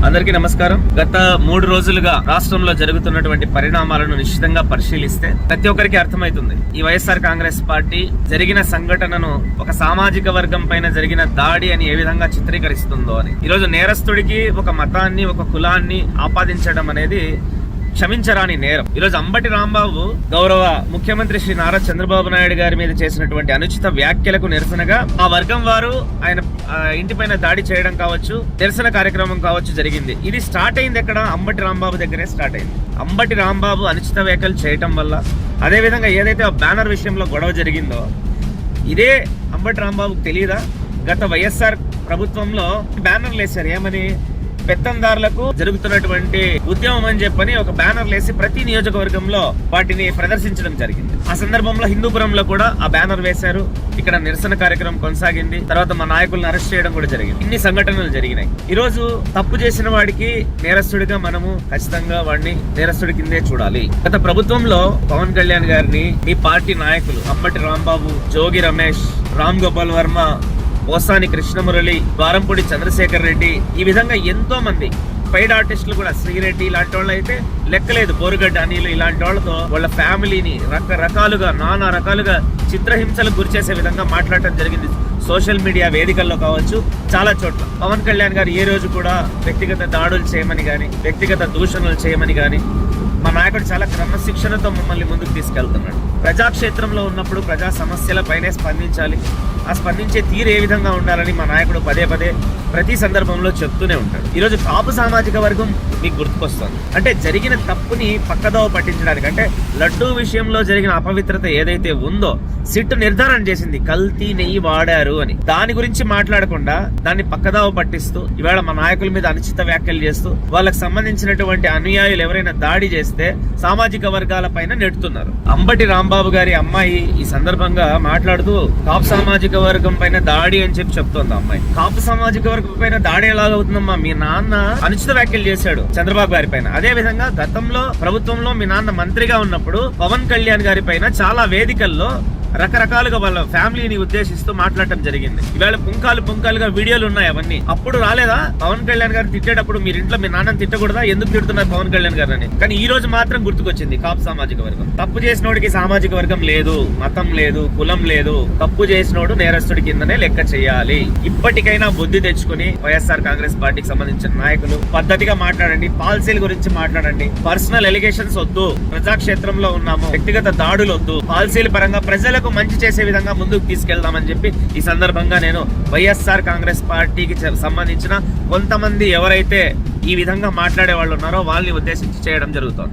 అందరికీ నమస్కారం. గత 3 రోజులుగా రాష్ట్రంలో జరుగుతున్నటువంటి పరిణామాలను నిశ్చితంగా పరిశీలిస్తే ప్రతి ఒక్కరికి అర్థమవుతుంది ఈ వైఎస్ఆర్ కాంగ్రెస్ పార్టీ జరిగిన సంఘటనను ఒక సామాజిక వర్గం పైన జరిగిన దాడి అని ఏ విధంగా చిత్రీకరిస్తుందో అని. ఈరోజు నేరస్తుడికి ఒక మతాన్ని ఒక కులాన్ని ఆపాదించడం అనేది క్షమించరాని నేరం. ఈరోజు అంబటి రాంబాబు గౌరవ ముఖ్యమంత్రి శ్రీ నారా చంద్రబాబు నాయుడు గారి మీద చేసినటువంటి అనుచిత వ్యాఖ్యలకు నిరసనగా ఆ వర్గం వారు ఆయన ఇంటిపైన దాడి చేయడం కావచ్చు, నిరసన కార్యక్రమం కావచ్చు జరిగింది. ఇది స్టార్ట్ అయింది ఎక్కడ? అంబటి రాంబాబు దగ్గరే స్టార్ట్ అయింది. అంబటి రాంబాబు అనుచిత వ్యాఖ్యలు చేయటం వల్ల, అదేవిధంగా ఏదైతే ఆ బ్యానర్ విషయంలో గొడవ జరిగిందో ఇదే అంబటి రాంబాబుకు తెలియదా? గత వైఎస్ఆర్ ప్రభుత్వంలో బ్యానర్లు వేశారు. ఏమని? పెత్తందారులకు జరుగుతున్నటువంటి ఉద్యమం అని చెప్పని ఒక బ్యానర్ వేసి ప్రతి నియోజకవర్గంలో వాటిని ప్రదర్శించడం జరిగింది. ఆ సందర్భంలో హిందూపురంలో కూడా ఆ బ్యానర్ వేశారు. ఇక్కడ నిరసన కార్యక్రమం కొనసాగింది. తర్వాత మా నాయకులను అరెస్ట్ చేయడం కూడా జరిగింది. ఇన్ని సంఘటనలు జరిగినాయి. ఈ రోజు తప్పు చేసిన వాడికి నేరస్తుడిగా మనము ఖచ్చితంగా వాడిని నేరస్తుడి కిందే చూడాలి. గత ప్రభుత్వంలో పవన్ కళ్యాణ్ గారిని మీ పార్టీ నాయకులు అంబటి రాంబాబు, జోగి రమేష్, రామ్ గోపాల్ వర్మ, పోసాని కృష్ణమురళి, ద్వారంపూడి చంద్రశేఖర్ రెడ్డి, ఈ విధంగా ఎంతో మంది పెయిడ్ ఆర్టిస్టులు కూడా, శ్రీరెడ్డి ఇలాంటి వాళ్ళు అయితే లెక్కలేదు, బోరుగడ్డ అనిలు ఇలాంటి వాళ్ళతో వాళ్ళ ఫ్యామిలీని రకరకాలుగా నానా రకాలుగా చిత్రహింసలకు గురి చేసే విధంగా మాట్లాడటం జరిగింది. సోషల్ మీడియా వేదికల్లో కావచ్చు, చాలా చోట్ల. పవన్ కళ్యాణ్ గారు ఏ రోజు కూడా వ్యక్తిగత దాడులు చేయమని కానీ, వ్యక్తిగత దూషణలు చేయమని కానీ, మా నాయకుడు చాలా క్రమశిక్షణతో మమ్మల్ని ముందుకు తీసుకెళ్తున్నాడు. ప్రజాక్షేత్రంలో ఉన్నప్పుడు ప్రజా సమస్యలపైనే స్పందించాలి. ఆ స్పందించే తీరు ఏ విధంగా ఉండాలని మా నాయకుడు పదే పదే ప్రతి సందర్భంలో చెప్తూనే ఉంటాడు. ఈరోజు కాపు సామాజిక వర్గం మీకు గుర్తుకొస్తుంది. అంటే జరిగిన తప్పుని పక్కదోవ పట్టించడానికి, అంటే లడ్డూ విషయంలో జరిగిన అపవిత్రత ఏదైతే ఉందో సిట్ నిర్ధారణ చేసింది కల్తీ నెయ్యి వాడారు అని. దాని గురించి మాట్లాడకుండా దాన్ని పక్కదోవ పట్టిస్తూ ఇవాళ మా నాయకుల మీద అనుచిత వ్యాఖ్యలు చేస్తూ వాళ్ళకి సంబంధించినటువంటి అనుయాయులు ఎవరైనా దాడి చేస్తే సామాజిక వర్గాల పైన నెడుతున్నారు. అంబటి రాంబాబు గారి అమ్మాయి ఈ సందర్భంగా మాట్లాడుతూ కాపు సామాజిక వర్గం పైన దాడి అని చెప్తోంది. అమ్మాయి కాపు సామాజిక వర్గం పైన దాడి ఎలాగవుతుందమ్మా? మీ నాన్న అనుచిత వ్యాఖ్యలు చేశాడు చంద్రబాబు గారి పైన. అదే విధంగా గతంలో ప్రభుత్వంలో మీ నాన్న మంత్రిగా ఉన్నప్పుడు పవన్ కళ్యాణ్ గారి పైన చాలా వేదికల్లో రకరకాలుగా వాళ్ళ ఫ్యామిలీని ఉద్దేశిస్తూ మాట్లాడటం జరిగింది. ఇవాళ పుంకాలుగా వీడియోలు ఉన్నాయి. అవన్నీ అప్పుడు రాలేదా? పవన్ కళ్యాణ్ గారు తిట్టేటప్పుడు మీరు ఇంట్లో మీ నాన్నని తిట్టకూడదా? ఎందుకు తిడుతున్నారు పవన్ కళ్యాణ్ గారు అని? కానీ ఈ రోజు మాత్రం గుర్తుకొచ్చింది కాపు సామాజిక వర్గం. తప్పు చేసినోడికి సామాజిక వర్గం లేదు, మతం లేదు, కులం లేదు. తప్పు చేసినోడు నేరస్తుడి కిందనే లెక్క చేయాలి. ఇప్పటికైనా బుద్ధి తెచ్చుకుని వైఎస్ఆర్ కాంగ్రెస్ పార్టీకి సంబంధించిన నాయకులు పద్ధతిగా మాట్లాడండి. పాలసీల గురించి మాట్లాడండి. పర్సనల్ ఎలిగేషన్స్ వద్దు. ప్రజాక్షేత్రంలో ఉన్నాము, వ్యక్తిగత దాడులు వద్దు. పాలసీల పరంగా ప్రజలకు మంచి చేసే విధంగా ముందుకు తీసుకెళ్దామని చెప్పి ఈ సందర్భంగా నేను వైఎస్ఆర్ కాంగ్రెస్ పార్టీకి సంబంధించిన కొంతమంది ఎవరైతే ఈ విధంగా మాట్లాడే వాళ్ళు ఉన్నారో వాళ్ళని ఉద్దేశించి చేయడం జరుగుతుంది.